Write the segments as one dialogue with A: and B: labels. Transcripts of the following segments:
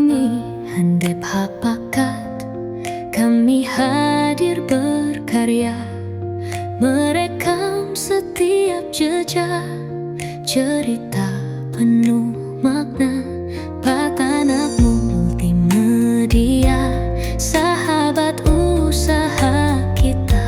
A: kami handap hapakat, kami hadir berkarya, merekam setiap jejak, cerita penuh makna, Patanak Multimedia, sahabat usaha kita.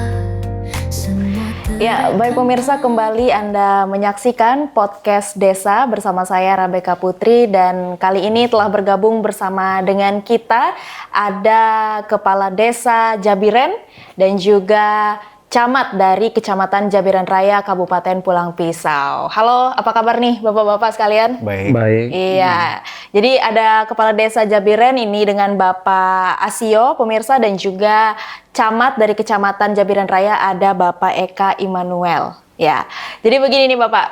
B: Ya, baik pemirsa, kembali Anda menyaksikan podcast Desa bersama saya Rabeka Putri, dan kali ini telah bergabung bersama dengan kita ada Kepala Desa Jabiren dan juga Camat dari Kecamatan Jabiren Raya, Kabupaten Pulang Pisau. Halo, apa kabar nih Bapak-Bapak sekalian?
C: Baik.
B: Iya, jadi ada Kepala Desa Jabiren ini dengan Bapak Asio, pemirsa, dan juga Camat dari Kecamatan Jabiren Raya ada Bapak Eka Immanuel. Ya, jadi begini nih Bapak,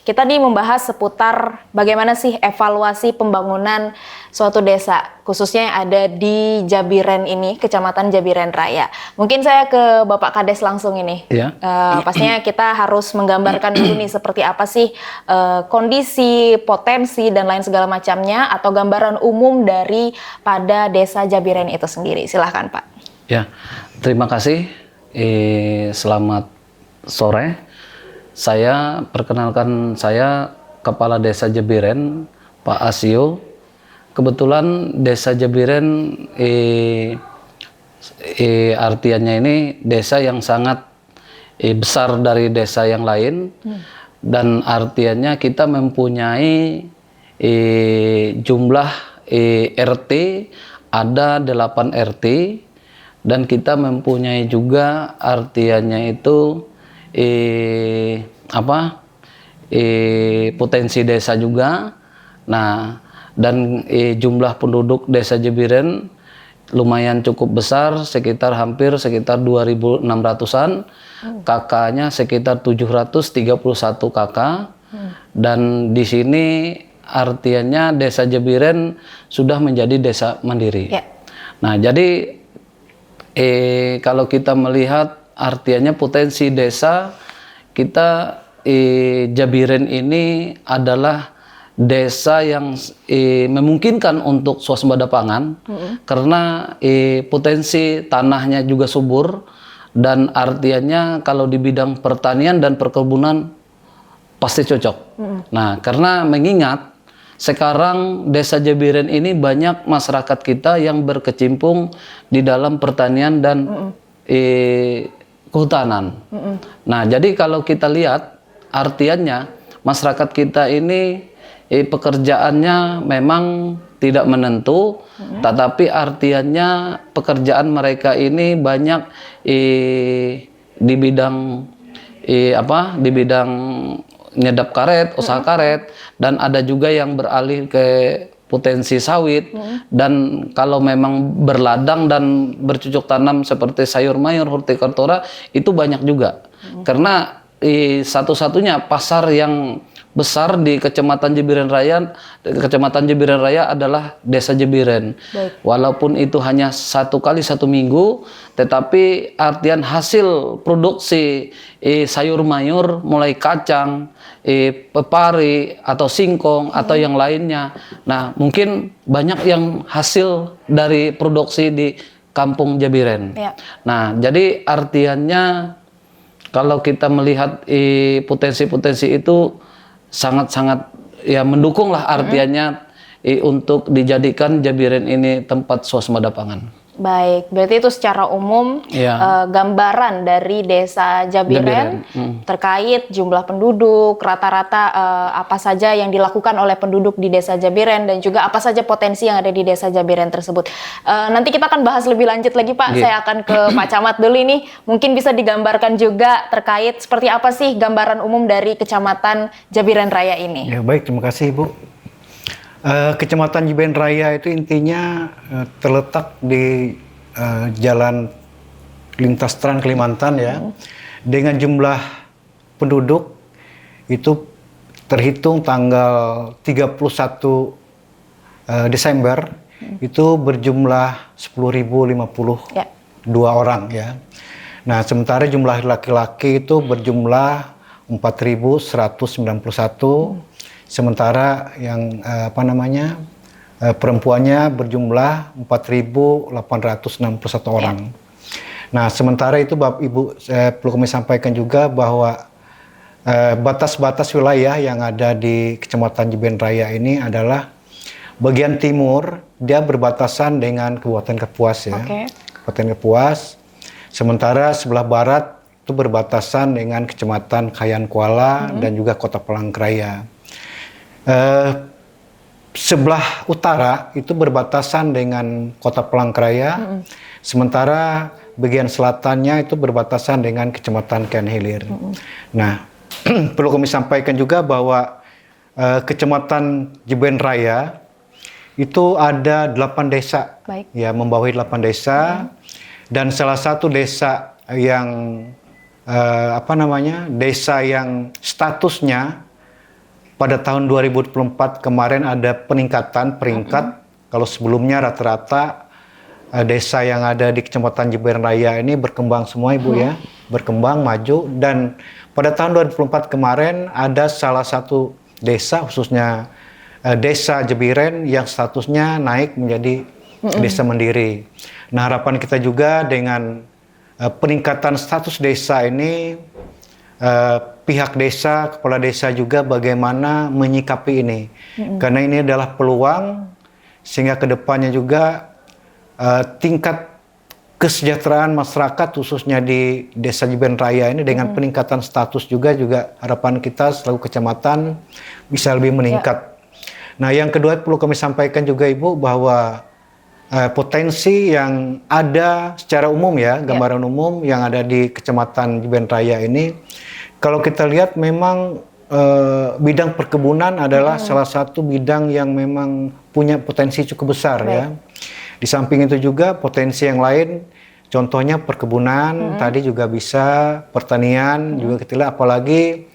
B: kita nih membahas seputar bagaimana sih evaluasi pembangunan suatu desa, khususnya yang ada di Jabiren ini, Kecamatan Jabiren Raya. Mungkin saya ke Bapak Kades langsung ini.
C: Ya.
B: Pastinya kita harus menggambarkan dulu nih seperti apa sih kondisi, potensi, dan lain segala macamnya, atau gambaran umum dari pada desa Jabiren itu sendiri. Silahkan Pak.
C: Ya, terima kasih. Selamat sore. Saya perkenalkan, saya Kepala Desa Jabiren, Pak Asio. Kebetulan Desa Jabiren artiannya ini desa yang sangat besar dari desa yang lain, dan artiannya kita mempunyai jumlah RT ada 8 RT, dan kita mempunyai juga artiannya itu potensi desa juga. Nah, dan jumlah penduduk desa Jabiren lumayan cukup besar, hampir sekitar 2.600-an. KK-nya sekitar 731 KK. Dan di sini artiannya desa Jabiren sudah menjadi desa mandiri.
B: Ya.
C: Nah, jadi kalau kita melihat artiannya potensi desa kita, Jabiren ini adalah desa yang memungkinkan untuk swasembada pangan, karena potensi tanahnya juga subur, dan artiannya kalau di bidang pertanian dan perkebunan pasti cocok. Nah, karena mengingat sekarang desa Jabiren ini banyak masyarakat kita yang berkecimpung di dalam pertanian dan kehutanan. Nah, jadi kalau kita lihat artiannya masyarakat kita ini pekerjaannya memang tidak menentu, tetapi artiannya pekerjaan mereka ini banyak di bidang di bidang nyedap karet, usaha karet, dan ada juga yang beralih ke potensi sawit, dan kalau memang berladang dan bercocok tanam seperti sayur mayur, hortikultura itu banyak juga. Karena satu-satunya pasar yang besar di Kecamatan Jabiren Raya adalah Desa Jabiren.
B: Baik.
C: Walaupun itu hanya 1 kali 1 minggu, tetapi artian hasil produksi sayur mayur mulai kacang, pepari atau singkong atau yang lainnya. Nah, mungkin banyak yang hasil dari produksi di Kampung Jabiren.
B: Ya.
C: Nah, jadi artiannya kalau kita melihat potensi-potensi itu sangat-sangat ya mendukung lah artiannya untuk dijadikan Jabiren ini tempat swasembada pangan.
B: Baik, berarti itu secara umum gambaran dari desa Jabiren terkait jumlah penduduk, rata-rata apa saja yang dilakukan oleh penduduk di desa Jabiren, dan juga apa saja potensi yang ada di desa Jabiren tersebut. Nanti kita akan bahas lebih lanjut lagi Pak, saya akan ke Pak Camat dulu ini. Mungkin bisa digambarkan juga terkait seperti apa sih gambaran umum dari Kecamatan Jabiren Raya ini.
D: Ya, baik, terima kasih Ibu. Kecamatan Jabiren Raya itu intinya terletak di jalan lintas Trans Kalimantan ya, dengan jumlah penduduk itu terhitung tanggal 31 Desember itu berjumlah 10.052 orang ya. Nah, sementara jumlah laki-laki itu berjumlah 4.191. Sementara yang perempuannya berjumlah 4.861 orang. Nah, sementara itu Bapak Ibu, saya perlu kami sampaikan juga bahwa batas-batas wilayah yang ada di Kecamatan Jebiren Raya ini adalah bagian timur, dia berbatasan dengan Kabupaten Kapuas ya. Kabupaten Kapuas. Sementara sebelah barat itu berbatasan dengan Kecamatan Kayan Kuala dan juga Kota Palangkaraya. Sebelah utara itu berbatasan dengan Kota Palangkaraya, sementara bagian selatannya itu berbatasan dengan Kecamatan Kayan Hilir. Nah, perlu kami sampaikan juga bahwa Kecamatan Jebiren Raya itu ada 8 desa, ya, membawahi 8 desa, dan salah satu desa yang desa yang statusnya pada tahun 2024 kemarin ada peningkatan peringkat. Kalau sebelumnya rata-rata desa yang ada di Kecamatan Jebiren Raya ini berkembang semua Ibu ya, berkembang maju, dan pada tahun 2024 kemarin ada salah satu desa khususnya desa Jebiren yang statusnya naik menjadi desa mandiri. Nah, harapan kita juga dengan peningkatan status desa ini, pihak desa, kepala desa juga bagaimana menyikapi ini. Karena ini adalah peluang sehingga kedepannya juga tingkat kesejahteraan masyarakat khususnya di Desa Jebiren Raya ini dengan peningkatan status juga harapan kita selaku kecamatan bisa lebih meningkat. Nah, yang kedua perlu kami sampaikan juga Ibu bahwa potensi yang ada secara umum ya, gambaran umum yang ada di Kecamatan Jebiren Raya ini, kalau kita lihat memang bidang perkebunan adalah salah satu bidang yang memang punya potensi cukup besar ya. Di samping itu juga potensi yang lain, contohnya perkebunan, tadi juga bisa pertanian juga kita lihat, apalagi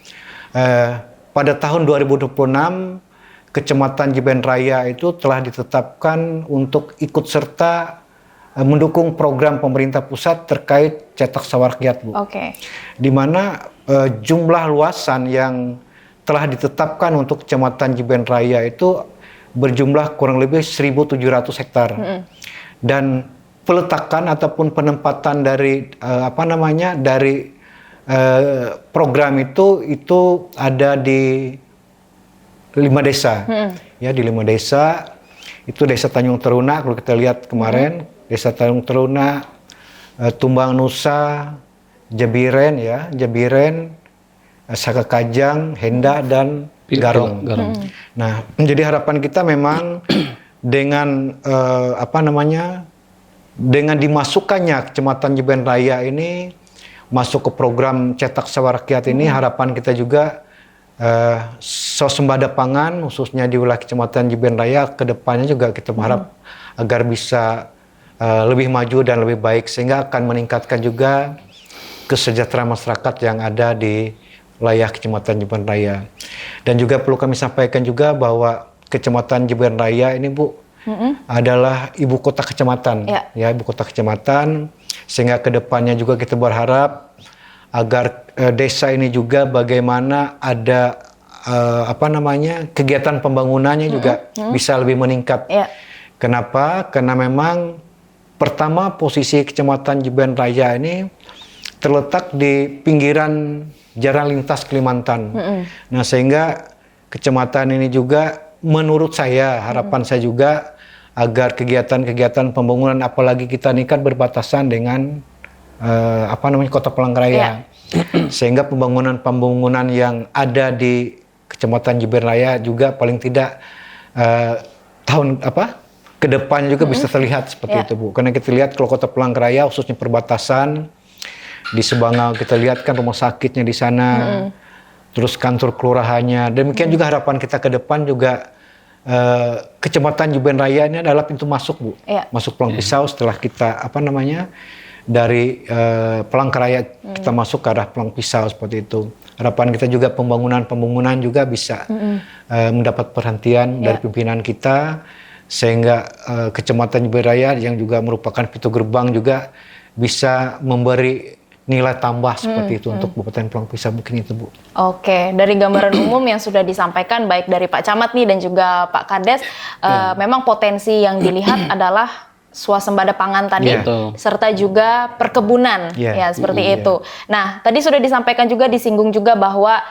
D: pada tahun 2026 Kecamatan Jebiren Raya itu telah ditetapkan untuk ikut serta mendukung program pemerintah pusat terkait cetak sawah rakyat, Bu. Di mana jumlah luasan yang telah ditetapkan untuk Kecamatan Jebiren Raya itu berjumlah kurang lebih 1.700 hektar. Dan peletakan ataupun penempatan dari program itu ada di 5 desa. Ya, di 5 desa. Itu Desa Tanjung Teruna kalau kita lihat kemarin, Desa Tanjung Teruna, Tumbang Nusa, Jebiren ya, Jebiren, Saka Kajang, Henda dan Garong. Nah, jadi harapan kita memang dengan dengan dimasukkannya Kecamatan Jebiren Raya ini masuk ke program cetak sawah rakyat ini, harapan kita juga swasembada pangan khususnya di wilayah Kecamatan Jebiren Raya ke depannya juga kita berharap agar bisa lebih maju dan lebih baik, sehingga akan meningkatkan juga kesejahteraan masyarakat yang ada di wilayah Kecamatan Jebiren Raya. Dan juga perlu kami sampaikan juga bahwa Kecamatan Jebiren Raya ini, Bu, adalah ibu kota kecamatan, ya, ibu kota kecamatan, sehingga kedepannya juga kita berharap agar desa ini juga bagaimana ada kegiatan pembangunannya juga bisa lebih meningkat. Kenapa? Karena memang pertama posisi Kecamatan Jebiren Raya ini terletak di pinggiran jalan lintas Kalimantan. Nah, sehingga kecamatan ini juga menurut saya, harapan saya juga agar kegiatan-kegiatan pembangunan, apalagi kita ini kan berbatasan dengan Kota Palangkaraya, sehingga pembangunan yang ada di Kecamatan Jebiren Raya juga paling tidak ke depan juga bisa terlihat seperti itu, Bu. Karena kita lihat kalau Kota Palangkaraya khususnya perbatasan di Sebangau, kita lihat kan rumah sakitnya di sana, terus kantor kelurahannya. Demikian juga harapan kita ke depan juga Kecamatan Jebiren Raya ini adalah pintu masuk, Bu. Masuk Pelang Pisau setelah kita dari Palangkaraya kita masuk ke arah Pelang Pisau seperti itu. Harapan kita juga pembangunan juga bisa mendapat perhatian dari pimpinan kita, sehingga Kecamatan Jebiren Raya yang juga merupakan pintu gerbang juga bisa memberi nilai tambah seperti itu untuk Kabupaten Pulang Pisau mungkin itu, Bu.
B: Oke, dari gambaran umum yang sudah disampaikan baik dari Pak Camat nih dan juga Pak Kades, memang potensi yang dilihat adalah swasembada pangan tadi, serta juga perkebunan, ya seperti itu. Nah, tadi sudah disampaikan juga, disinggung juga bahwa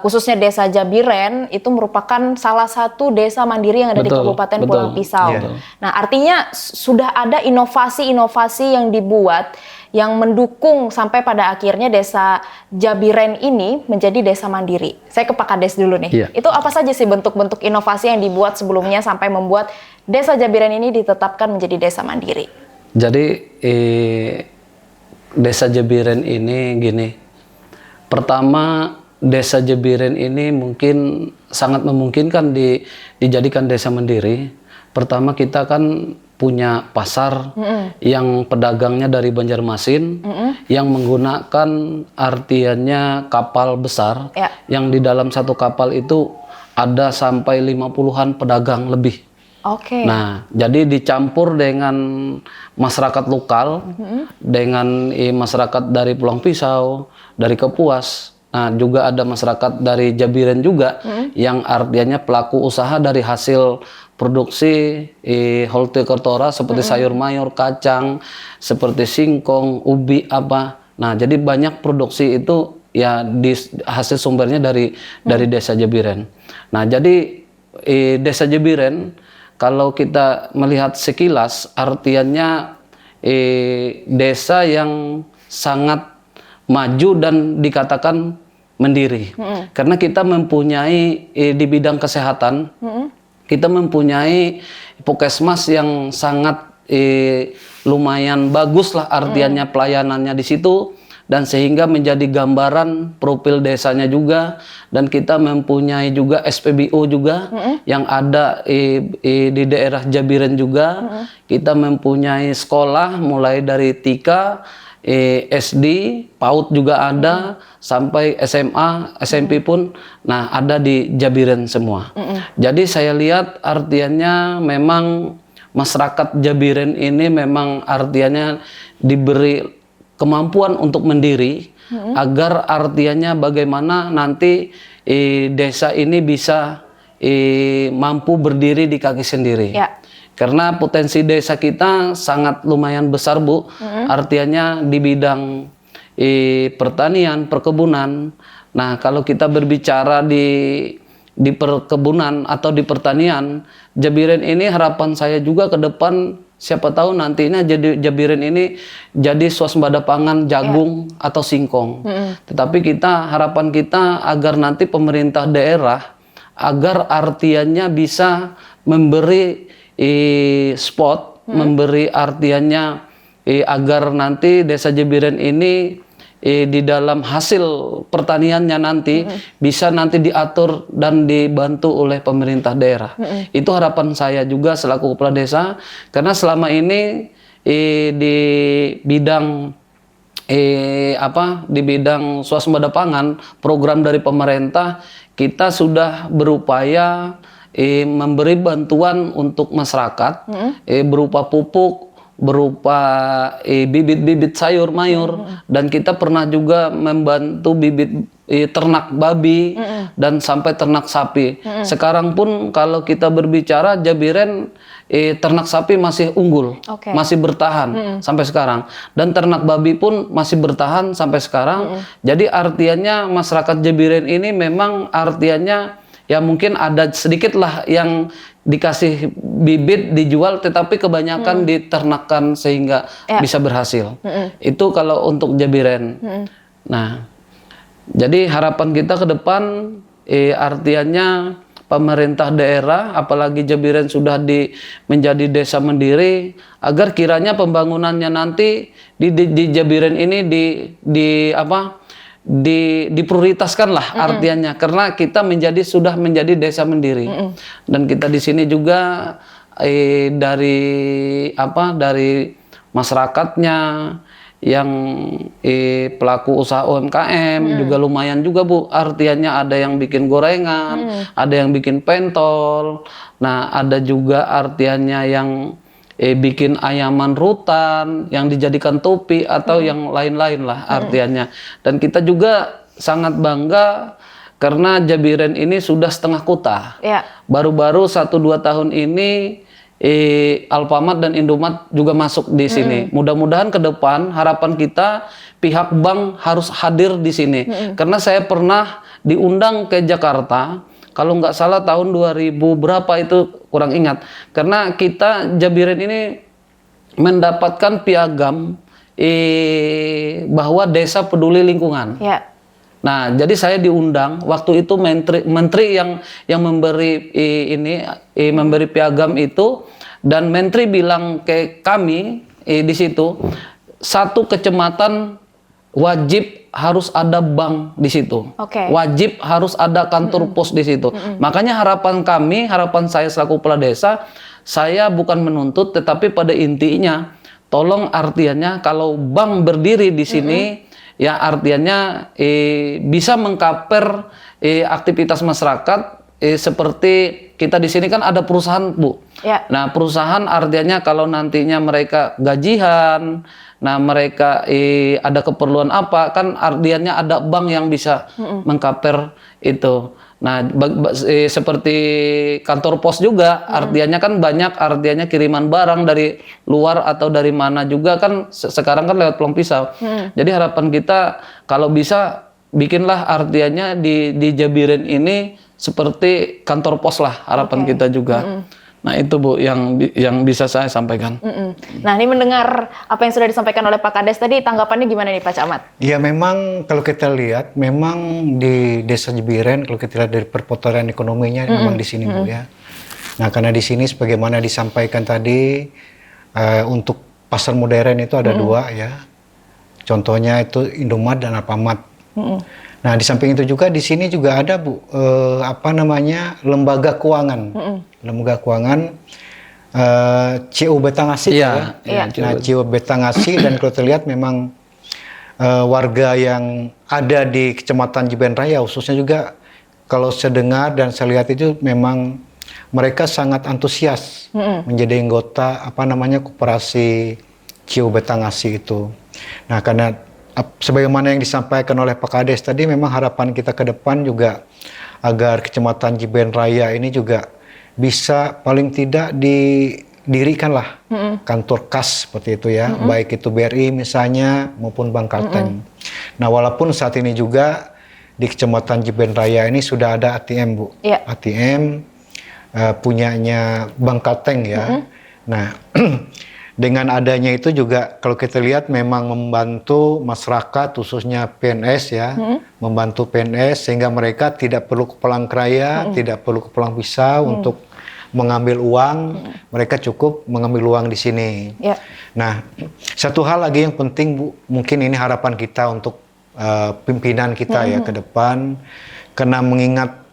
B: khususnya Desa Jabiren itu merupakan salah satu desa mandiri yang ada di Kabupaten Pulang Pisau. Nah, artinya sudah ada inovasi-inovasi yang dibuat yang mendukung sampai pada akhirnya Desa Jabiren ini menjadi desa mandiri. Saya ke Pak Kades dulu nih. Itu apa saja sih bentuk-bentuk inovasi yang dibuat sebelumnya sampai membuat Desa Jabiren ini ditetapkan menjadi desa mandiri?
C: Jadi Desa Jabiren ini gini. Pertama, Desa Jabiren ini mungkin sangat memungkinkan dijadikan desa mandiri. Pertama, kita kan punya pasar yang pedagangnya dari Banjarmasin, yang menggunakan artiannya kapal besar, yang di dalam satu kapal itu ada sampai 50-an pedagang lebih. Nah, jadi dicampur dengan masyarakat lokal, dengan masyarakat dari Pulang Pisau, dari Kapuas. Nah, juga ada masyarakat dari Jabiren juga, yang artinya pelaku usaha dari hasil produksi hortikultura seperti sayur mayur, kacang, seperti singkong, ubi apa. Nah, jadi banyak produksi itu ya hasil sumbernya dari Desa Jabiren. Nah, jadi Desa Jabiren kalau kita melihat sekilas artiannya desa yang sangat maju dan dikatakan mandiri. Karena kita mempunyai di bidang kesehatan, kita mempunyai puskesmas yang sangat lumayan bagus lah artiannya pelayanannya di situ, dan sehingga menjadi gambaran profil desanya juga. Dan kita mempunyai juga SPBU juga yang ada di daerah Jabiren juga. Kita mempunyai sekolah mulai dari TK, SD, PAUD juga ada, sampai SMA, SMP pun, nah ada di Jabiren semua. Jadi saya lihat artiannya memang masyarakat Jabiren ini memang artiannya diberi kemampuan untuk mandiri, agar artiannya bagaimana nanti desa ini bisa mampu berdiri di kaki sendiri. Karena potensi desa kita sangat lumayan besar, Bu. Artinya di bidang pertanian, perkebunan. Nah, kalau kita berbicara di perkebunan atau di pertanian, Jabiren ini harapan saya juga ke depan, siapa tahu nantinya jadi Jabiren ini jadi swasembada pangan jagung atau singkong. Tetapi harapan kita agar nanti pemerintah daerah agar artiannya bisa memberi spot, memberi artiannya agar nanti Desa Jabiren ini di dalam hasil pertaniannya nanti bisa nanti diatur dan dibantu oleh pemerintah daerah. Itu harapan saya juga selaku kepala desa, karena selama ini di bidang di bidang swasembada pangan, program dari pemerintah kita sudah berupaya memberi bantuan untuk masyarakat berupa pupuk, berupa bibit-bibit sayur mayur, dan kita pernah juga membantu bibit ternak babi dan sampai ternak sapi. Sekarang pun kalau kita berbicara Jabiren, ternak sapi masih unggul, masih bertahan sampai sekarang, dan ternak babi pun masih bertahan sampai sekarang. Jadi artiannya masyarakat Jabiren ini memang artiannya ya mungkin ada sedikit lah yang dikasih bibit dijual, tetapi kebanyakan diternakan sehingga bisa berhasil. Itu kalau untuk Jabiren. Nah, jadi harapan kita ke depan artiannya pemerintah daerah, apalagi Jabiren sudah menjadi desa mandiri, agar kiranya pembangunannya nanti di Jabiren ini diprioritaskan lah artiannya, karena kita sudah menjadi desa mandiri. Dan kita di sini juga dari masyarakatnya yang pelaku usaha UMKM juga lumayan juga, Bu. Artiannya ada yang bikin gorengan, ada yang bikin pentol. Nah, ada juga artiannya yang bikin ayaman rutan yang dijadikan topi atau yang lain-lain lah artiannya. Dan kita juga sangat bangga karena Jabiren ini sudah setengah kota.
B: Ya.
C: Baru-baru 1-2 tahun ini Alfamart dan Indomaret juga masuk di sini. Mudah-mudahan ke depan harapan kita pihak bank harus hadir di sini. Karena saya pernah diundang ke Jakarta, kalau nggak salah tahun 2000 berapa itu kurang ingat. Karena kita Jabiren ini mendapatkan piagam bahwa desa peduli lingkungan.
B: Ya.
C: Nah, jadi saya diundang waktu itu menteri yang memberi memberi piagam itu, dan menteri bilang ke kami di situ, satu kecamatan wajib harus ada bank di situ.
B: Oke.
C: Wajib harus ada kantor pos di situ. Makanya harapan saya selaku kepala desa, saya bukan menuntut, tetapi pada intinya tolong artiannya kalau bank berdiri di sini, ya artiannya bisa mengcover aktivitas masyarakat seperti kita di sini kan ada perusahaan, Bu.
B: Ya.
C: Nah, perusahaan artinya kalau nantinya mereka gajian, nah mereka ada keperluan apa, kan artinya ada bank yang bisa mengcover itu. Nah, seperti kantor pos juga, artinya kan banyak artinya kiriman barang dari luar atau dari mana juga kan sekarang kan lewat Peluang Pisau. Jadi harapan kita kalau bisa bikinlah artinya di Jabiren ini seperti kantor pos lah harapan kita juga. Nah itu Bu yang bisa saya sampaikan.
B: Nah ini mendengar apa yang sudah disampaikan oleh Pak Kades tadi, tanggapannya gimana nih Pak Camat?
D: Ya memang kalau kita lihat, memang di Desa Jabiren kalau kita lihat dari perputaran ekonominya memang di sini Bu ya. Nah karena di sini sebagaimana disampaikan tadi, untuk pasar modern itu ada dua ya. Contohnya itu Indomaret dan Alfamart. Nah di samping itu juga di sini juga ada Bu, lembaga keuangan. Lembaga keuangan CO Betangasi
C: Iya,
D: ya. Nah CO Betangasi dan kalau terlihat memang warga yang ada di Kecamatan Jabiren Raya khususnya juga kalau saya dengar dan saya lihat itu memang mereka sangat antusias menjadi anggota koperasi CO Betangasi itu. Nah karena sebagaimana yang disampaikan oleh Pak Kades tadi, memang harapan kita ke depan juga agar Kecamatan Jabiren Raya ini juga bisa paling tidak didirikanlah kantor kas seperti itu ya, baik itu BRI misalnya maupun Bank Kalteng. Nah walaupun saat ini juga di Kecamatan Jabiren Raya ini sudah ada ATM Bu, ATM punyanya Bank Kalteng ya. Nah dengan adanya itu juga kalau kita lihat memang membantu masyarakat khususnya PNS ya, membantu PNS sehingga mereka tidak perlu ke Palangkaraya, tidak perlu ke Peluang Pisau untuk mengambil uang, mereka cukup mengambil uang di sini. Nah, satu hal lagi yang penting Bu, mungkin ini harapan kita untuk pimpinan kita ya ke depan, karena mengingat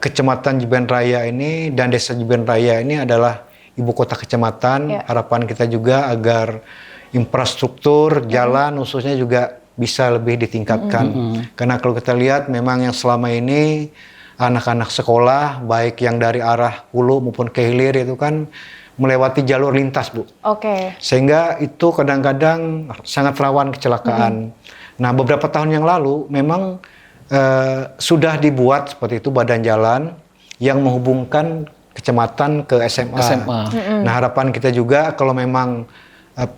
D: Kecamatan Jabiren Raya ini dan Desa Jabiren Raya ini adalah ibu kota kecamatan. Harapan kita juga agar infrastruktur jalan khususnya juga bisa lebih ditingkatkan. Karena kalau kita lihat memang yang selama ini anak-anak sekolah baik yang dari arah hulu maupun ke hilir itu kan melewati jalur lintas Bu. Sehingga itu kadang-kadang sangat rawan kecelakaan. Nah beberapa tahun yang lalu memang sudah dibuat seperti itu badan jalan yang menghubungkan kecamatan ke SMA. Nah harapan kita juga kalau memang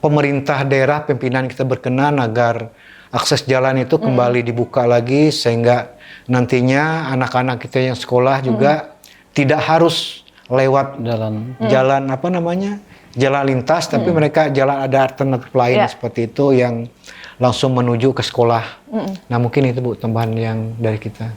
D: pemerintah daerah, pimpinan kita berkenan agar akses jalan itu kembali dibuka lagi sehingga nantinya anak-anak kita yang sekolah juga tidak harus lewat jalan jalan lintas, tapi mereka jalan ada alternatif lain seperti itu yang langsung menuju ke sekolah. Nah mungkin itu Bu tambahan yang dari kita.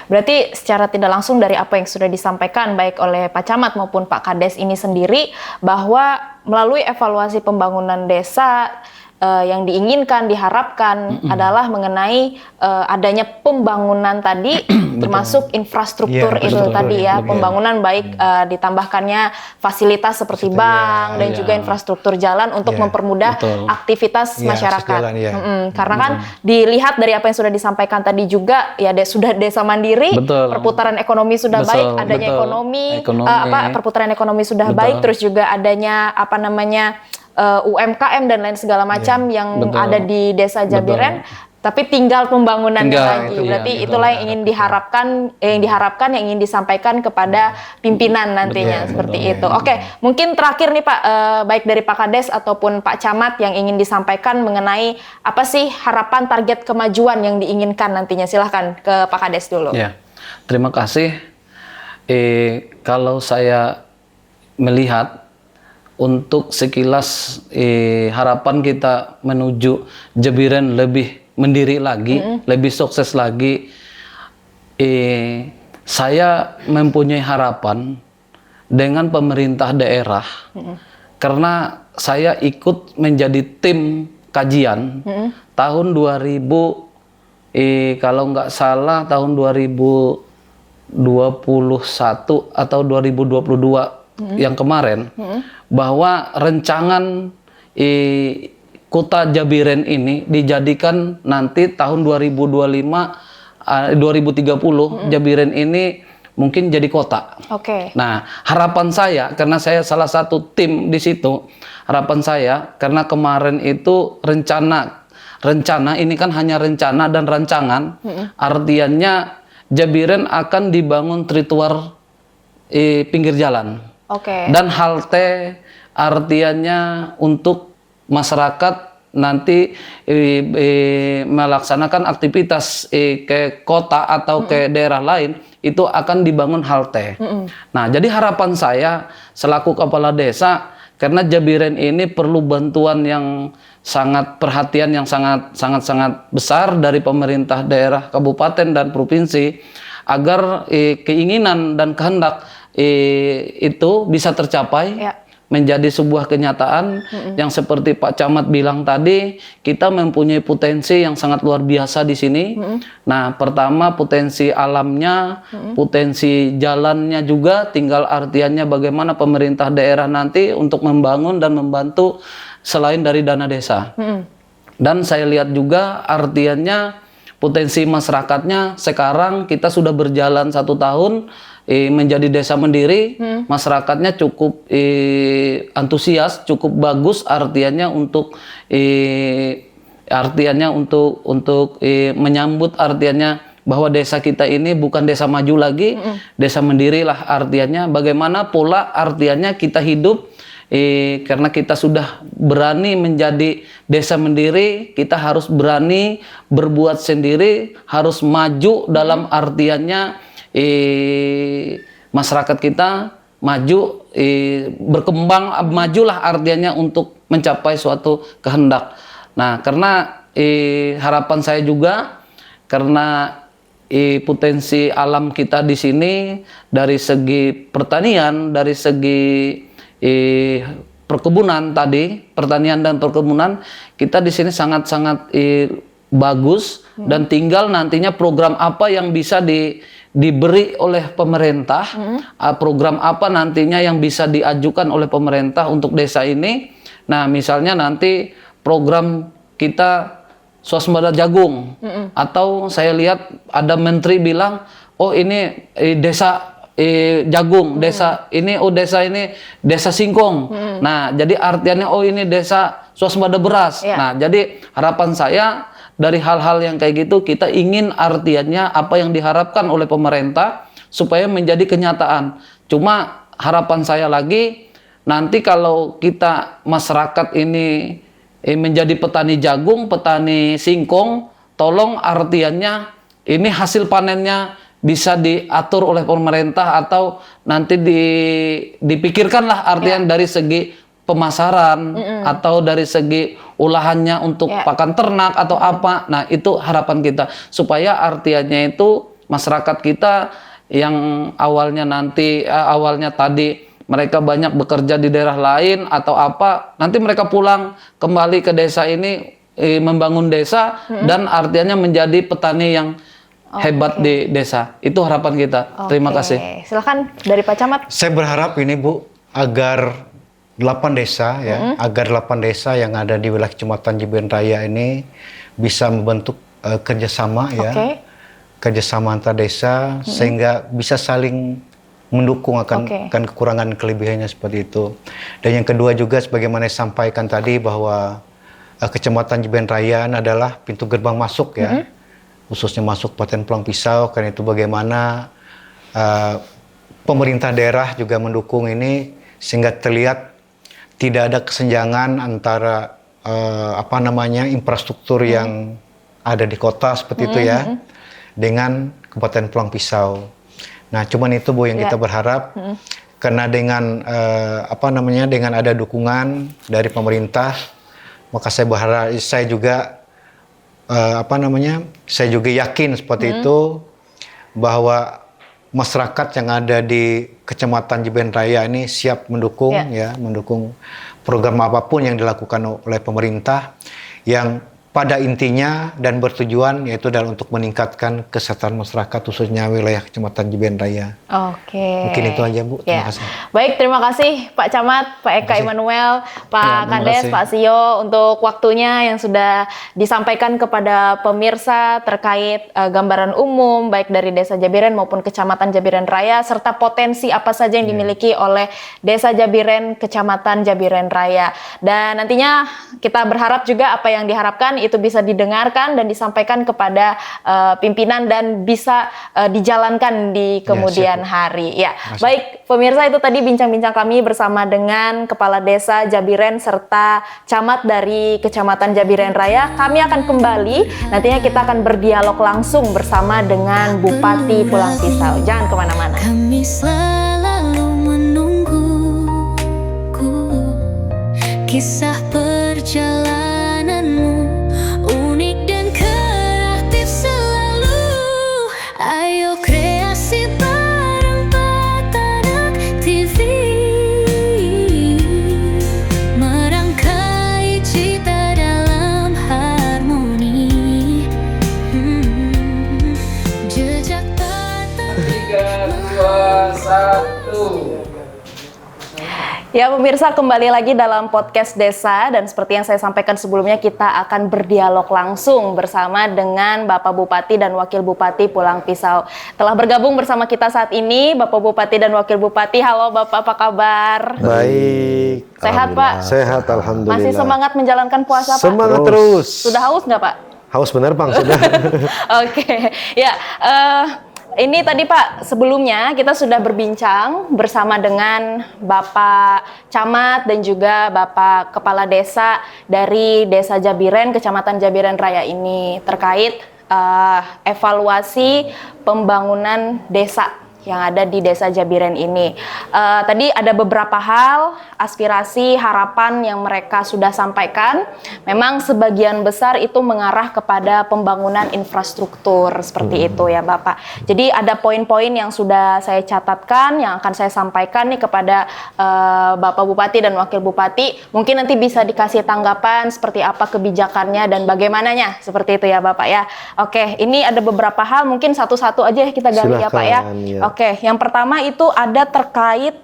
B: Berarti secara tidak langsung dari apa yang sudah disampaikan baik oleh Pak Camat maupun Pak Kades ini sendiri, bahwa melalui evaluasi pembangunan desa yang diinginkan, diharapkan adalah mengenai adanya pembangunan tadi, termasuk infrastruktur
D: Iya,
B: itu
D: betul,
B: tadi ya,
D: betul.
B: pembangunan baik ditambahkannya fasilitas seperti bank dan
C: iya.
B: juga infrastruktur jalan untuk
D: Iya,
B: mempermudah
C: betul.
B: aktivitas
D: Iya,
B: masyarakat.
D: akses jalan, iya.
B: Karena kan dilihat dari apa yang sudah disampaikan tadi juga, ya sudah desa mandiri,
C: Betul.
B: perputaran ekonomi sudah
C: Betul,
B: baik, adanya
C: betul.
B: ekonomi,
C: Ekonomi.
B: perputaran ekonomi sudah
C: Betul.
B: baik, terus juga adanya UMKM dan lain segala macam yang
C: Betul.
B: ada di desa Jabiren.
C: Betul.
B: Tapi tinggal pembangunannya
C: Tinggal,
B: lagi.
C: itu
B: Berarti
C: iya,
B: itulah yang ingin diharapkan, yang ingin disampaikan kepada pimpinan nantinya,
C: Betul,
B: seperti
C: betul.
B: itu. Oke, mungkin terakhir nih Pak, baik dari Pak Kades ataupun Pak Camat yang ingin disampaikan mengenai apa sih harapan target kemajuan yang diinginkan nantinya. Silahkan ke Pak Kades dulu.
C: Ya, terima kasih. Kalau saya melihat untuk sekilas harapan kita menuju Jabiren lebih mendiri lagi, lebih sukses lagi, saya mempunyai harapan dengan pemerintah daerah, karena saya ikut menjadi tim kajian tahun 2000, kalau nggak salah tahun 2021 atau 2022 yang kemarin, bahwa rancangan kota Jabiren ini dijadikan nanti tahun 2030 Jabiren ini mungkin jadi kota.
B: Oke.
C: Nah, harapan saya, karena saya salah satu tim di situ, harapan saya karena kemarin itu rencana ini kan hanya rencana dan rancangan, artiannya Jabiren akan dibangun trotoar pinggir jalan.
B: Oke.
C: Dan halte artiannya untuk masyarakat nanti melaksanakan aktivitas ke kota atau ke daerah lain, itu akan dibangun halte. Nah, jadi harapan saya selaku kepala desa, karena Jabiren ini perlu bantuan yang perhatian yang sangat besar dari pemerintah daerah, kabupaten dan provinsi, agar keinginan dan kehendak itu bisa tercapai, menjadi sebuah kenyataan yang seperti Pak Camat bilang tadi, kita mempunyai potensi yang sangat luar biasa di sini. Nah, pertama potensi alamnya, potensi jalannya juga, tinggal artiannya bagaimana pemerintah daerah nanti untuk membangun dan membantu selain dari dana desa. Dan saya lihat juga artiannya potensi masyarakatnya. Sekarang kita sudah berjalan 1 tahun menjadi desa mandiri, masyarakatnya cukup antusias, cukup bagus artiannya untuk menyambut artiannya bahwa desa kita ini bukan desa maju lagi, desa mandiri lah artiannya. Bagaimana pola artiannya kita hidup, karena kita sudah berani menjadi desa mandiri, kita harus berani berbuat sendiri, harus maju dalam artiannya masyarakat kita maju, berkembang, majulah artiannya untuk mencapai suatu kehendak. Nah, karena harapan saya juga, karena potensi alam kita di sini dari segi pertanian, dari segi perkebunan tadi, pertanian dan perkebunan, kita di sini sangat-sangat bagus, dan tinggal nantinya program apa yang bisa diberi oleh pemerintah, program apa nantinya yang bisa diajukan oleh pemerintah untuk desa ini. Nah, misalnya nanti program kita swasembada jagung, atau saya lihat ada menteri bilang, oh ini desa jagung, desa ini, oh desa ini desa singkong. Nah, jadi artiannya oh ini desa swasembada beras. Nah, jadi harapan saya dari hal-hal yang kayak gitu, kita ingin artiannya apa yang diharapkan oleh pemerintah supaya menjadi kenyataan. Cuma harapan saya lagi, nanti kalau kita masyarakat ini menjadi petani jagung, petani singkong, tolong artiannya ini hasil panennya bisa diatur oleh pemerintah, atau nanti dipikirkanlah artian dari segi pemasaran, atau dari segi olahannya untuk pakan ternak atau apa. Nah, itu harapan kita, supaya artiannya itu masyarakat kita yang awalnya tadi mereka banyak bekerja di daerah lain atau apa, nanti mereka pulang kembali ke desa ini membangun desa dan artinya menjadi petani yang hebat di desa. Itu harapan kita. Terima kasih.
B: Silakan dari Pak Camat.
D: Saya berharap ini Bu, agar 8 desa ya, agar 8 desa yang ada di wilayah Kecamatan Jebiren Raya ini bisa membentuk kerjasama ya, kerjasama antar desa sehingga bisa saling mendukung akan kekurangan kelebihannya seperti itu. Dan yang kedua juga sebagaimana disampaikan tadi bahwa Kecamatan Jebiren Raya adalah pintu gerbang masuk ya, khususnya masuk Kabupaten Pulang Pisau. Karena itu bagaimana pemerintah daerah juga mendukung ini sehingga terlihat tidak ada kesenjangan antara infrastruktur yang ada di kota seperti itu ya dengan Kabupaten Pulang Pisau. Nah, cuman itu Bu yang kita berharap karena dengan dengan ada dukungan dari pemerintah, maka saya berharap saya juga saya juga yakin seperti itu bahwa masyarakat yang ada di Kecamatan Jebiren Raya ini siap mendukung mendukung program apapun yang dilakukan oleh pemerintah yang pada intinya dan bertujuan yaitu adalah untuk meningkatkan kesehatan masyarakat khususnya wilayah Kecamatan Jebiren Raya. Mungkin itu aja Bu. Terima kasih.
B: Baik, terima kasih Pak Camat, Pak Eka Immanuel, Pak Kades, Pak Asio untuk waktunya yang sudah disampaikan kepada pemirsa terkait gambaran umum baik dari Desa Jebiren maupun Kecamatan Jebiren Raya serta potensi apa saja yang dimiliki oleh Desa Jebiren, Kecamatan Jebiren Raya. Dan nantinya kita berharap juga apa yang diharapkan itu bisa didengarkan dan disampaikan kepada pimpinan dan bisa dijalankan di kemudian hari. Ya, baik pemirsa, itu tadi bincang-bincang kami bersama dengan Kepala Desa Jebiren serta Camat dari Kecamatan Jebiren Raya. Kami akan kembali, nantinya kita akan berdialog langsung bersama dengan Bupati Pulang Pisau. Jangan kemana-mana.
A: Kami selalu menunggu kisah perjalananmu. Unik dan kreatif selalu. Ayo kreasi bareng Patanak TV, merangkai cita dalam harmoni. Jejak Patanak.
C: 3, 2, 1.
B: Ya pemirsa, kembali lagi dalam podcast Desa dan seperti yang saya sampaikan sebelumnya kita akan berdialog langsung bersama dengan Bapak Bupati dan Wakil Bupati Pulang Pisau. Telah bergabung bersama kita saat ini Bapak Bupati dan Wakil Bupati. Halo Bapak, apa kabar?
E: Baik.
B: Sehat Pak?
E: Sehat, alhamdulillah.
B: Masih semangat menjalankan puasa Pak?
E: Semangat terus.
B: Sudah haus nggak Pak?
E: Haus benar Bang, sudah.
B: Oke. Ya, ini tadi Pak, sebelumnya kita sudah berbincang bersama dengan Bapak Camat dan juga Bapak Kepala Desa dari Desa Jebiren, Kecamatan Jebiren Raya ini terkait evaluasi pembangunan desa yang ada di Desa Jebiren ini. Tadi ada beberapa hal, aspirasi, harapan yang mereka sudah sampaikan. Memang sebagian besar itu mengarah kepada pembangunan infrastruktur seperti itu ya Bapak. Jadi ada poin-poin yang sudah saya catatkan, yang akan saya sampaikan nih kepada Bapak Bupati dan Wakil Bupati. Mungkin nanti bisa dikasih tanggapan seperti apa kebijakannya dan bagaimananya, seperti itu ya Bapak ya. Oke, ini ada beberapa hal, mungkin satu-satu aja kita gali ya Pak ya. Oke, yang pertama itu ada terkait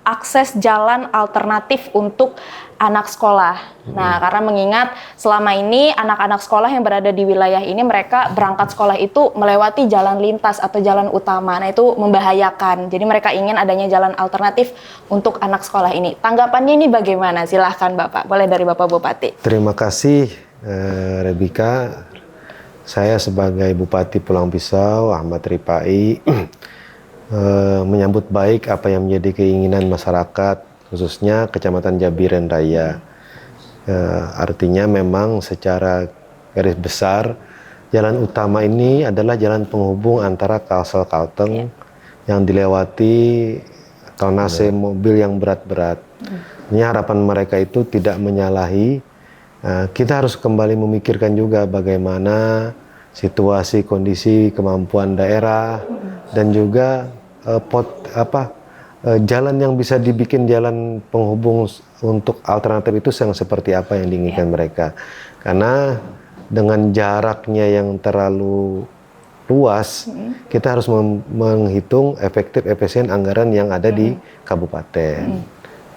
B: akses jalan alternatif untuk anak sekolah. Nah, karena mengingat selama ini anak-anak sekolah yang berada di wilayah ini mereka berangkat sekolah itu melewati jalan lintas atau jalan utama. Nah, itu membahayakan. Jadi mereka ingin adanya jalan alternatif untuk anak sekolah ini. Tanggapannya ini bagaimana? Silahkan Bapak. Boleh dari Bapak Bupati.
E: Terima kasih Rebika. Saya sebagai Bupati Pulang Pisau, Ahmad Ripai, menyambut baik apa yang menjadi keinginan masyarakat, khususnya Kecamatan Jebiren Raya. Artinya memang secara garis besar, jalan utama ini adalah jalan penghubung antara Kalsel-Kalteng yang dilewati tonase mobil yang berat-berat. Ini harapan mereka itu tidak menyalahi. Kita harus kembali memikirkan juga bagaimana situasi kondisi kemampuan daerah dan juga jalan yang bisa dibikin jalan penghubung untuk alternatif itu yang seperti apa yang diinginkan mereka. Karena dengan jaraknya yang terlalu luas, kita harus menghitung efektif efisien anggaran yang ada di kabupaten.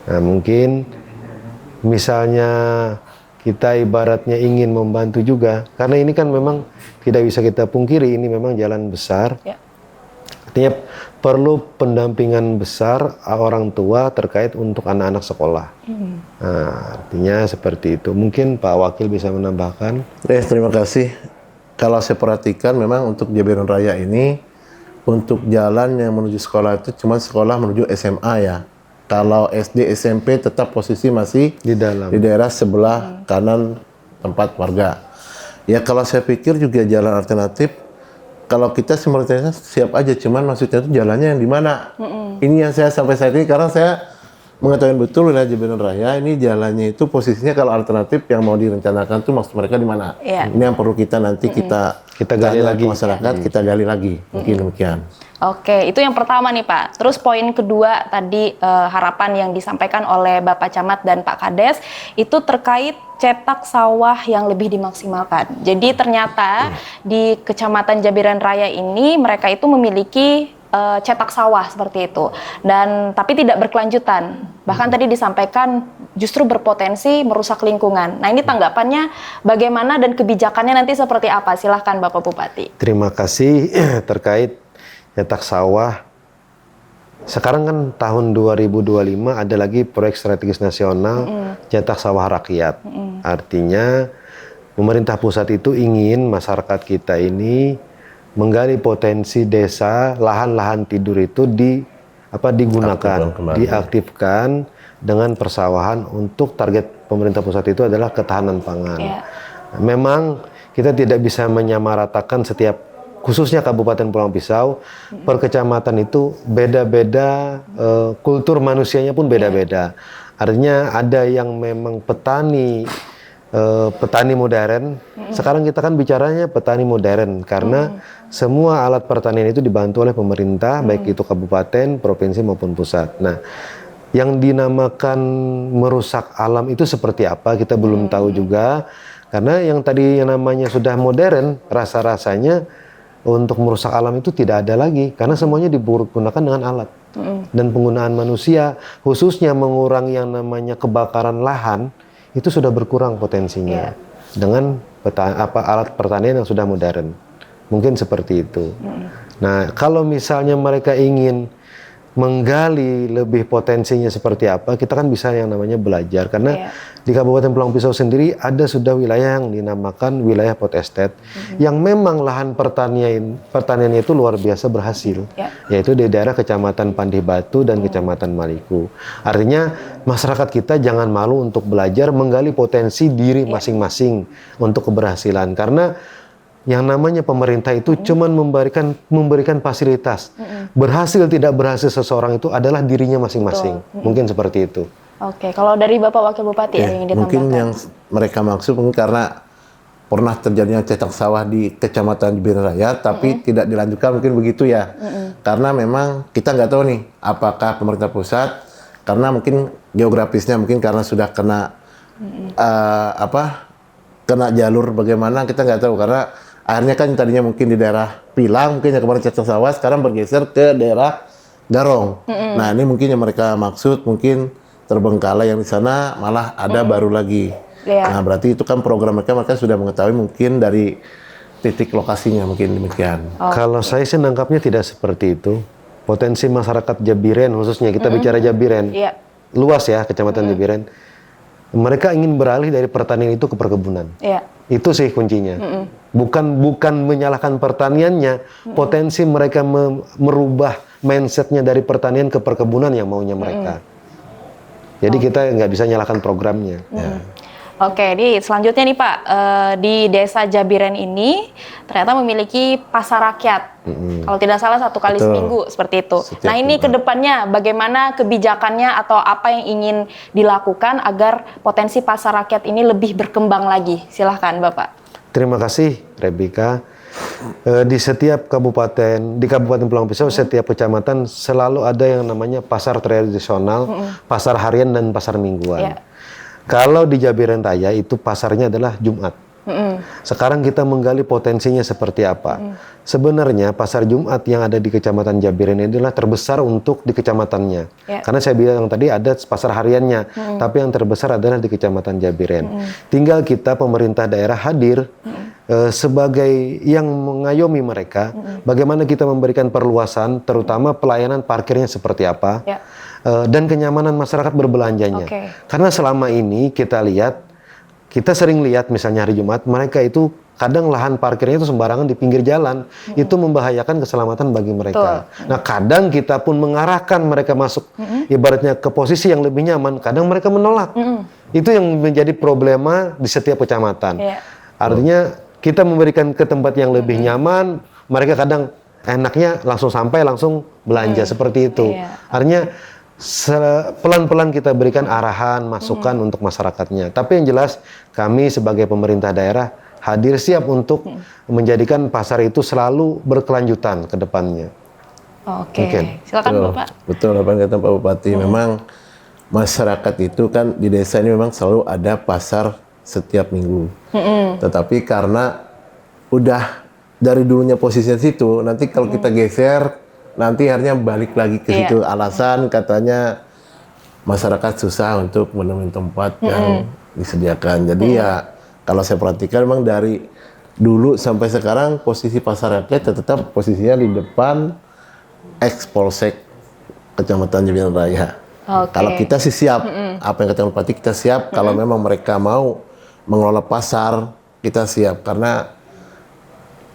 E: Nah, mungkin misalnya kita ibaratnya ingin membantu juga, karena ini kan memang tidak bisa kita pungkiri, ini memang jalan besar. Artinya perlu pendampingan besar orang tua terkait untuk anak-anak sekolah. Nah, artinya seperti itu. Mungkin Pak Wakil bisa menambahkan.
F: Terima kasih. Kalau saya perhatikan memang untuk Jabiran Raya ini, untuk jalan yang menuju sekolah itu cuma sekolah menuju SMA ya. Kalau SD, SMP tetap posisi masih
E: Di dalam.
F: di daerah sebelah kanan tempat warga. Ya kalau saya pikir juga jalan alternatif, kalau kita sebenarnya siap aja, cuman maksudnya itu jalannya yang di mana? Ini yang saya sampai saat ini, karena saya mengetahui betul wilayah Jabiran Raya ini jalannya itu posisinya kalau alternatif yang mau direncanakan tuh maksud mereka di mana? Ini yang perlu kita nanti kita
E: gali
F: tanya
E: lagi.
F: ke masyarakat, kita gali lagi. Mungkin demikian.
B: Oke, itu yang pertama nih Pak. Terus poin kedua tadi harapan yang disampaikan oleh Bapak Camat dan Pak Kades itu terkait cetak sawah yang lebih dimaksimalkan. Jadi ternyata di Kecamatan Jabiran Raya ini mereka itu memiliki cetak sawah seperti itu, dan tapi tidak berkelanjutan. Bahkan tadi disampaikan justru berpotensi merusak lingkungan. Nah, ini tanggapannya bagaimana dan kebijakannya nanti seperti apa? Silahkan Bapak Bupati.
E: Terima kasih terkait cetak sawah. Sekarang kan tahun 2025 ada lagi proyek strategis nasional cetak sawah rakyat. Artinya pemerintah pusat itu ingin masyarakat kita ini menggali potensi desa, lahan-lahan tidur itu digunakan, diaktifkan dengan persawahan untuk target pemerintah pusat itu adalah ketahanan pangan. Memang kita tidak bisa menyamaratakan setiap, khususnya Kabupaten Pulang Pisau, per kecamatan itu beda-beda, kultur manusianya pun beda-beda. Artinya ada yang memang petani modern. Sekarang kita kan bicaranya petani modern karena semua alat pertanian itu dibantu oleh pemerintah, baik itu kabupaten, provinsi maupun pusat. Nah, yang dinamakan merusak alam itu seperti apa kita belum tahu juga, karena yang tadi yang namanya sudah modern, rasa-rasanya untuk merusak alam itu tidak ada lagi karena semuanya digunakan dengan alat. Dan penggunaan manusia, khususnya mengurangi yang namanya kebakaran lahan, itu sudah berkurang potensinya dengan alat pertanian yang sudah modern. Mungkin seperti itu. Nah, kalau misalnya mereka ingin menggali lebih potensinya seperti apa, kita kan bisa yang namanya belajar. Karena di Kabupaten Pulang Pisau sendiri ada sudah wilayah yang dinamakan wilayah pot estate, yang memang lahan pertaniannya itu luar biasa berhasil, yaitu di daerah Kecamatan Pandih Batu dan Kecamatan Maliku. Artinya masyarakat kita jangan malu untuk belajar menggali potensi diri masing-masing untuk keberhasilan. Karena yang namanya pemerintah itu cuman memberikan fasilitas. Berhasil tidak berhasil seseorang itu adalah dirinya masing-masing. Mungkin seperti itu.
B: Oke, kalau dari Bapak Wakil Bupati ada yang ditambahkan?
F: Mungkin yang mereka maksud mungkin karena pernah terjadinya cetak sawah di Kecamatan Jabiran Raya, tapi tidak dilanjutkan, mungkin begitu ya. Karena memang kita nggak tahu nih, apakah pemerintah pusat, karena mungkin geografisnya mungkin karena sudah kena kena jalur bagaimana, kita nggak tahu. Karena akhirnya kan tadinya mungkin di daerah Pilang, mungkin yang kemarin cetak sawah, sekarang bergeser ke daerah Garong. Nah, ini mungkin yang mereka maksud, mungkin terbengkalai yang di sana malah ada baru lagi. Nah, berarti itu kan program mereka sudah mengetahui mungkin dari titik lokasinya, mungkin demikian.
E: Kalau saya sih nangkapnya tidak seperti itu. Potensi masyarakat Jabiren, khususnya kita bicara Jabiren, luas ya Kecamatan Jabiren. Mereka ingin beralih dari pertanian itu ke perkebunan. Itu sih kuncinya. Bukan menyalahkan pertaniannya, potensi mereka merubah mindsetnya dari pertanian ke perkebunan yang maunya mereka. Jadi kita nggak bisa nyalahkan programnya.
B: Oke, di selanjutnya nih Pak, di Desa Jabiren ini ternyata memiliki pasar rakyat. Kalau tidak salah 1 kali seminggu seperti itu. Nah, ini kedepannya bagaimana kebijakannya atau apa yang ingin dilakukan agar potensi pasar rakyat ini lebih berkembang lagi? Silahkan Bapak.
E: Terima kasih Rebika. di setiap kabupaten, di Kabupaten Pulang Pisau, setiap kecamatan selalu ada yang namanya pasar tradisional, pasar harian dan pasar mingguan.
B: Ya.
E: Kalau di Jabiren Raya itu pasarnya adalah Jumat. Sekarang kita menggali potensinya seperti apa. Sebenarnya pasar Jumat yang ada di Kecamatan Jabiren ini adalah terbesar untuk di kecamatannya.
B: Ya.
E: Karena saya bilang tadi ada pasar hariannya, tapi yang terbesar adalah di Kecamatan Jabiren. Tinggal kita pemerintah daerah hadir sebagai yang mengayomi mereka, bagaimana kita memberikan perluasan, terutama pelayanan parkirnya seperti apa,
B: Ya.
E: dan kenyamanan masyarakat berbelanjanya.
B: Oke.
E: Karena selama ini kita sering lihat misalnya hari Jumat, mereka itu kadang lahan parkirnya itu sembarangan di pinggir jalan, itu membahayakan keselamatan bagi mereka. Nah, kadang kita pun mengarahkan mereka masuk, ibaratnya ke posisi yang lebih nyaman, kadang mereka menolak. Itu yang menjadi problema di setiap kecamatan.
B: Iya.
E: Artinya kita memberikan ke tempat yang lebih nyaman, mereka kadang enaknya langsung sampai, langsung belanja seperti itu.
B: Iya.
E: Artinya pelan-pelan kita berikan arahan, masukan untuk masyarakatnya. Tapi yang jelas kami sebagai pemerintah daerah hadir siap untuk menjadikan pasar itu selalu berkelanjutan ke depannya.
B: Oke.
E: Mungkin.
B: Silakan
F: Betul.
B: Bapak.
F: Betul apa yang kata Pak Bupati. Memang masyarakat itu kan di desa ini memang selalu ada pasar setiap minggu. Tetapi karena udah dari dulunya posisinya situ, nanti kalau kita geser, nanti akhirnya balik lagi ke situ. Alasan katanya masyarakat susah untuk menemukan tempat yang disediakan. Jadi ya kalau saya perhatikan memang dari dulu sampai sekarang posisi pasar rakyat tetap posisinya di depan ex-polsek Kecamatan Jabiren Raya.
B: Oke.
F: Kalau kita sih siap, apa yang kata Bupati kita siap. Kalau memang mereka mau mengelola pasar, kita siap karena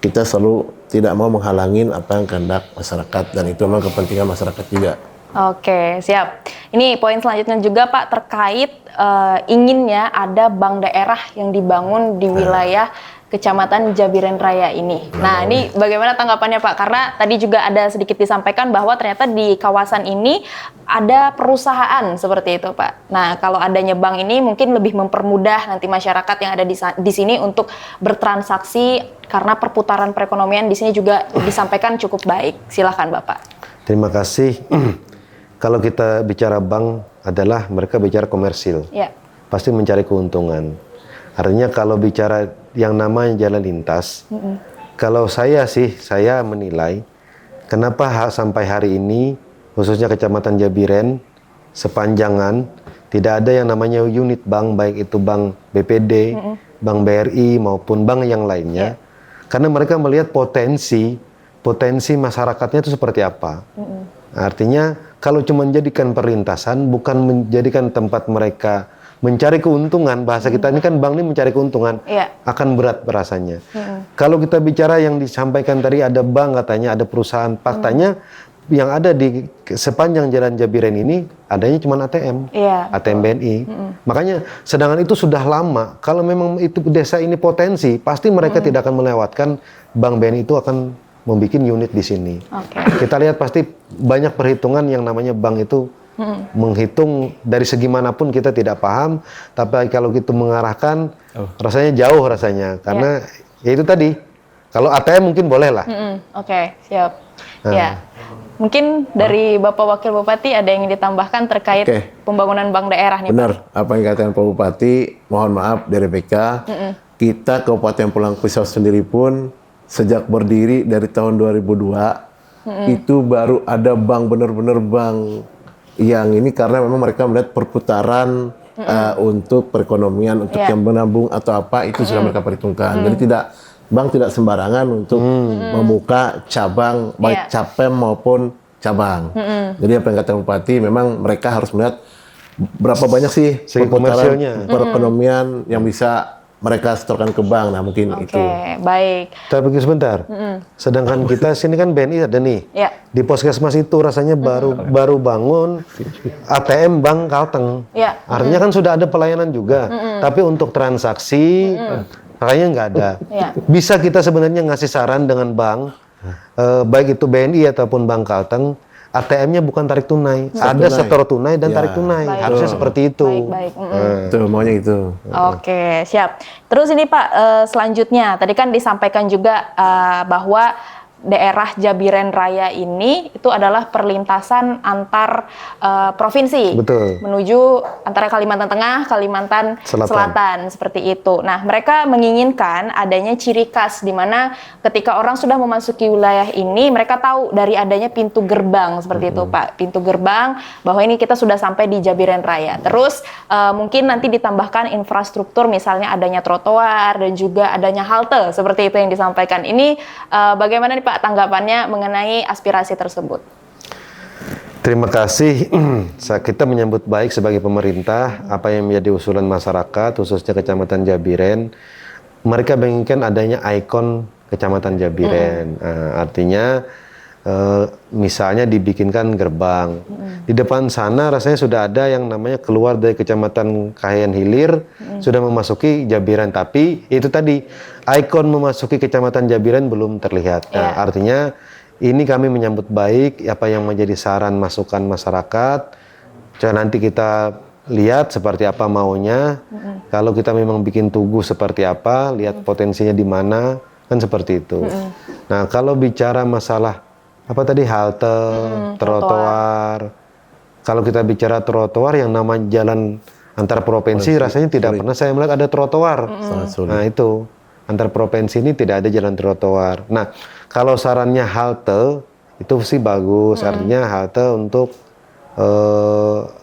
F: kita selalu tidak mau menghalangin apa yang kehendak masyarakat dan itu memang kepentingan masyarakat juga.
B: Oke, siap. Ini poin selanjutnya juga Pak terkait inginnya ada bank daerah yang dibangun di wilayah Kecamatan Jabiren Raya ini. Nah, ini bagaimana tanggapannya Pak? Karena tadi juga ada sedikit disampaikan bahwa ternyata di kawasan ini ada perusahaan seperti itu Pak. Nah, kalau adanya bank ini mungkin lebih mempermudah nanti masyarakat yang ada di sini untuk bertransaksi karena perputaran perekonomian di sini juga disampaikan cukup baik. Silakan Bapak.
E: Terima kasih. Kalau kita bicara bank adalah mereka bicara komersil.
B: Ya.
E: Pasti mencari keuntungan. Artinya kalau bicara yang namanya jalan lintas, kalau saya menilai kenapa sampai hari ini khususnya Kecamatan Jabiren sepanjangan tidak ada yang namanya unit bank, baik itu bank BPD, bank BRI maupun bank yang lainnya. Karena mereka melihat potensi masyarakatnya itu seperti apa. Artinya kalau cuma menjadikan perlintasan, bukan menjadikan tempat mereka mencari keuntungan, bahasa kita ini kan bank ini mencari keuntungan, akan berat rasanya. Kalau kita bicara yang disampaikan tadi ada bank katanya, ada perusahaan, faktanya yang ada di sepanjang jalan Jabiren ini adanya cuma ATM, ATM BNI. Makanya sedangkan itu sudah lama, kalau memang itu desa ini potensi, pasti mereka tidak akan melewatkan bank BNI itu akan membuat unit di sini. Kita lihat pasti banyak perhitungan yang namanya bank itu menghitung dari segi manapun kita tidak paham, tapi kalau gitu mengarahkan rasanya jauh karena ya itu tadi kalau ATM mungkin boleh lah.
B: Oke, siap. Ya, mungkin dari Bapak Wakil Bupati ada yang ingin ditambahkan terkait pembangunan bank daerah nih.
F: Benar, apa yang dikatakan Pak Bupati, mohon maaf dari BK, kita Kabupaten Pulang Pisau sendiri pun sejak berdiri dari tahun 2002 itu baru ada bank benar-benar bank yang ini karena memang mereka melihat perputaran untuk perekonomian, untuk yang menabung atau apa itu sudah mereka perhitungkan. Jadi bank tidak sembarangan untuk membuka cabang baik Capem maupun cabang. Jadi apa yang kata Bupati memang mereka harus melihat berapa banyak sih perputaran perekonomian yang bisa mereka setorkan ke bank. Nah mungkin itu.
B: Baik.
E: Tapi sebentar. Sedangkan kita sini kan BNI ada nih. Di Puskesmas itu rasanya baru bangun ATM Bank Kalteng. Artinya kan sudah ada pelayanan juga. Tapi untuk transaksi kayaknya nggak ada. Bisa kita sebenarnya ngasih saran dengan bank, baik itu BNI ataupun Bank Kalteng, ATM-nya bukan tarik tunai, ada
F: tunai.
E: setor tunai dan
F: Ya.
E: tarik tunai.
B: Baik.
E: Harusnya seperti itu.
B: Baik.
F: Tuh maunya itu.
B: Oke, siap. Terus ini Pak, selanjutnya tadi kan disampaikan juga bahwa daerah Jabiren Raya ini itu adalah perlintasan antar provinsi.
E: Betul.
B: Menuju antara Kalimantan Tengah, Kalimantan Selatan seperti itu. Nah, mereka menginginkan adanya ciri khas di mana ketika orang sudah memasuki wilayah ini, mereka tahu dari adanya pintu gerbang seperti itu, Pak. Pintu gerbang bahwa ini kita sudah sampai di Jabiren Raya. Terus mungkin nanti ditambahkan infrastruktur, misalnya adanya trotoar dan juga adanya halte seperti itu yang disampaikan. Ini bagaimana nih Pak tanggapannya mengenai aspirasi tersebut?
E: Terima kasih. Kita menyambut baik sebagai pemerintah apa yang menjadi usulan masyarakat, khususnya Kecamatan Jabiren. Mereka menginginkan adanya ikon Kecamatan Jabiren. Artinya misalnya dibikinkan gerbang. Di depan sana rasanya sudah ada yang namanya keluar dari Kecamatan Kahayan Hilir, sudah memasuki Jabiren. Tapi itu tadi, ikon memasuki Kecamatan Jabiren belum terlihat. Nah, artinya ini kami menyambut baik apa yang menjadi saran masukan masyarakat. Coba nanti kita lihat seperti apa maunya. Kalau kita memang bikin tugu seperti apa, lihat potensinya di mana, kan seperti itu. Nah, kalau bicara masalah apa tadi, halte, trotoar. Kalau kita bicara trotoar yang namanya jalan antar provinsi, rasanya tidak pernah saya melihat ada trotoar.
F: Sangat sulit.
E: Nah, itu antar provinsi ini tidak ada jalan trotoar. Nah, kalau sarannya halte itu sih bagus. Artinya halte untuk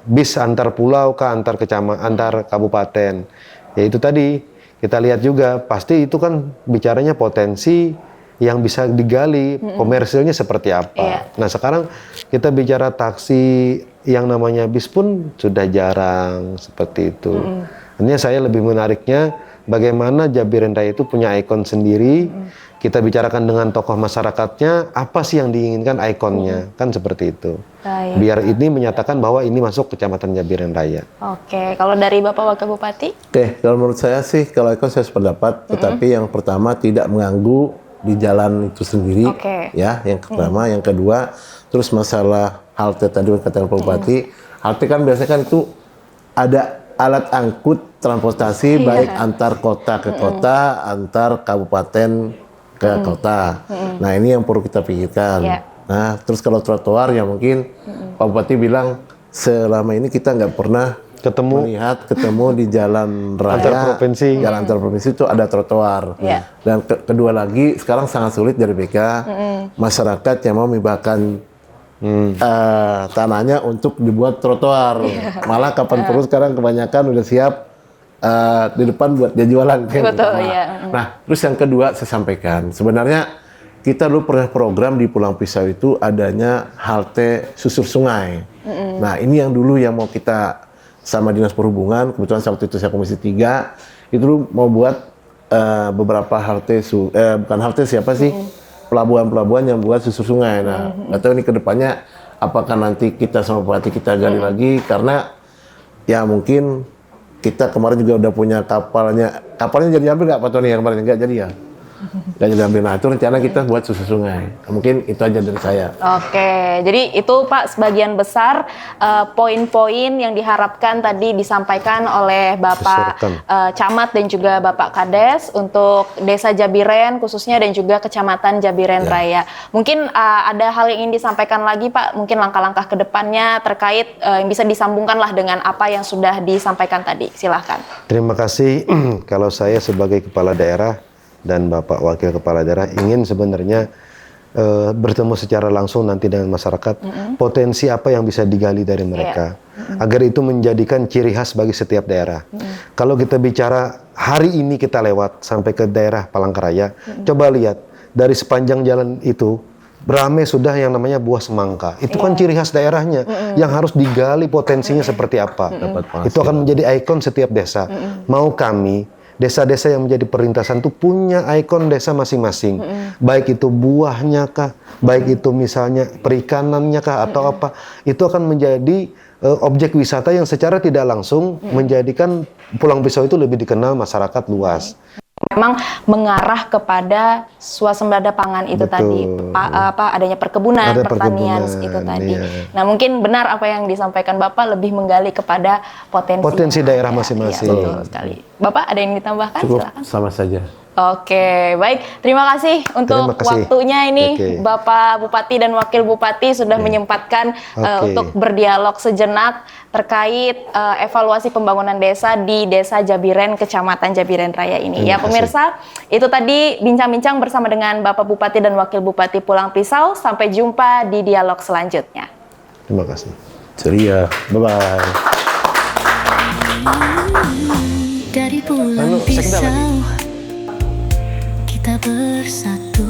E: bis antar pulau ke antar kecamatan, antar kabupaten. Ya itu tadi kita lihat juga, pasti itu kan bicaranya potensi yang bisa digali, komersilnya seperti apa. Nah, sekarang kita bicara taksi yang namanya bis pun sudah jarang seperti itu. Artinya saya lebih menariknya bagaimana Jabiren Raya itu punya ikon sendiri. Kita bicarakan dengan tokoh masyarakatnya, apa sih yang diinginkan ikonnya, kan seperti itu.
B: Baik.
E: Biar ini menyatakan bahwa ini masuk Kecamatan Jabiren Raya.
B: Oke, kalau dari Bapak Wakil Bupati?
F: Oke, kalau menurut saya sih, kalau ikon saya sependapat, tetapi yang pertama tidak mengganggu di jalan itu sendiri, ya. Yang pertama, yang kedua, terus masalah halte tadi kata Pak Bupati, halte kan biasanya kan itu ada alat angkut transportasi baik antar kota ke kota, antar kabupaten ke kota. Nah, ini yang perlu kita pikirkan. Nah, terus kalau trotoar ya mungkin Pak Bupati bilang selama ini kita nggak pernah melihat ketemu di jalan raya
E: Antar provinsi.
F: jalan antar provinsi itu ada trotoar. Dan kedua lagi sekarang sangat sulit dari BK masyarakat yang mau membahkan tanahnya untuk dibuat trotoar. Malah kapan perlu sekarang kebanyakan udah siap di depan buat dia jualan.
B: Betul,
F: Nah, terus yang kedua saya sampaikan, sebenarnya kita dulu pernah program di Pulang Pisau itu adanya halte susur sungai. Nah, ini yang dulu yang mau kita sama Dinas Perhubungan, kebetulan waktu itu saya Komisi 3, itu dulu mau buat beberapa halte, bukan halte siapa sih, pelabuhan-pelabuhan yang buat susur sungai. Nah, nggak tahu ini kedepannya apakah nanti kita sama Bupati kita gali lagi, karena ya mungkin kita kemarin juga udah punya kapalnya jadi ambil nggak Pak Tony yang kemarin? Nggak jadi ya? Nggak jadi ambil. Nah, itu rencana kita buat susur sungai. Mungkin itu aja dari saya.
B: Oke, jadi itu Pak sebagian besar poin-poin yang diharapkan tadi disampaikan oleh Bapak Camat dan juga Bapak Kades untuk Desa Jabiren khususnya dan juga Kecamatan Jabiren Raya. Mungkin ada hal yang ingin disampaikan lagi Pak, mungkin langkah-langkah ke depannya terkait yang bisa disambungkanlah dengan apa yang sudah disampaikan tadi. Silahkan.
E: Terima kasih. Kalau saya sebagai kepala daerah dan Bapak Wakil Kepala Daerah ingin sebenarnya bertemu secara langsung nanti dengan masyarakat, potensi apa yang bisa digali dari mereka, agar itu menjadikan ciri khas bagi setiap daerah. Kalau kita bicara hari ini kita lewat sampai ke daerah Palangkaraya, coba lihat dari sepanjang jalan itu, beramai sudah yang namanya buah semangka. Itu kan ciri khas daerahnya yang harus digali potensinya seperti apa. Itu akan menjadi ikon setiap desa. Mau kami desa-desa yang menjadi perlintasan itu punya ikon desa masing-masing. Baik itu buahnya kah, baik itu misalnya perikanannya kah, atau apa. Itu akan menjadi objek wisata yang secara tidak langsung menjadikan Pulang Pisau itu lebih dikenal masyarakat luas.
B: memang mengarah kepada swasembada pangan itu
E: Betul.
B: tadi, adanya perkebunan,
E: Ada
B: pertanian
E: perkebunan,
B: itu tadi.
E: iya.
B: Nah, mungkin benar apa yang disampaikan Bapak, lebih menggali kepada potensi
E: daerah
B: yang ada.
E: masing-masing.
B: Iya, betul sekali. Bapak ada yang ditambahkan?
F: Cukup
B: Silakan.
F: sama saja.
B: Oke, baik. Terima kasih untuk
E: Terima kasih.
B: waktunya ini,
E: Oke.
B: Bapak Bupati dan Wakil Bupati sudah menyempatkan
E: Oke.
B: untuk berdialog sejenak terkait evaluasi pembangunan desa di Desa Jabiren, Kecamatan Jabiren Raya ini. Ya, pemirsa, itu tadi bincang-bincang bersama dengan Bapak Bupati dan Wakil Bupati Pulang Pisau. Sampai jumpa di dialog selanjutnya.
E: Terima kasih.
F: Ceria. Bye-bye.
A: Dari Pulang Pisau kita bersatu.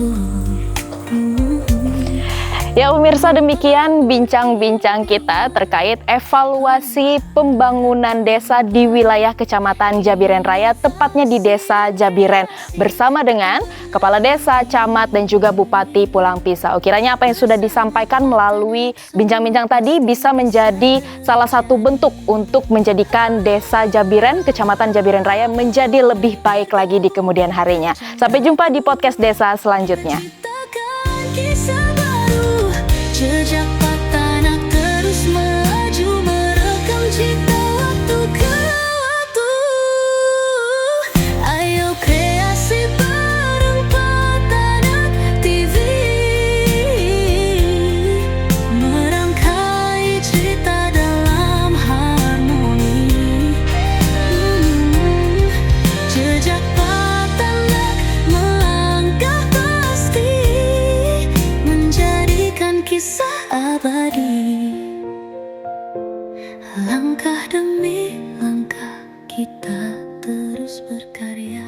B: Ya pemirsa, demikian bincang-bincang kita terkait evaluasi pembangunan desa di wilayah Kecamatan Jabiren Raya, tepatnya di Desa Jabiren, bersama dengan Kepala Desa, Camat, dan juga Bupati Pulang Pisau. Kiranya apa yang sudah disampaikan melalui bincang-bincang tadi bisa menjadi salah satu bentuk untuk menjadikan Desa Jabiren, Kecamatan Jabiren Raya menjadi lebih baik lagi di kemudian harinya. Sampai jumpa di podcast desa selanjutnya.
A: Ciptakan kisah baru, jejak tanah terus melaju, merekam cipta waktu ke waktu. Ayo kreasi bareng Patanak TV, merangkai cerita dalam harmoni. Jejak Patanak melangkah pasti, menjadikan kisah abadi. Langkah demi langkah kita terus berkarya.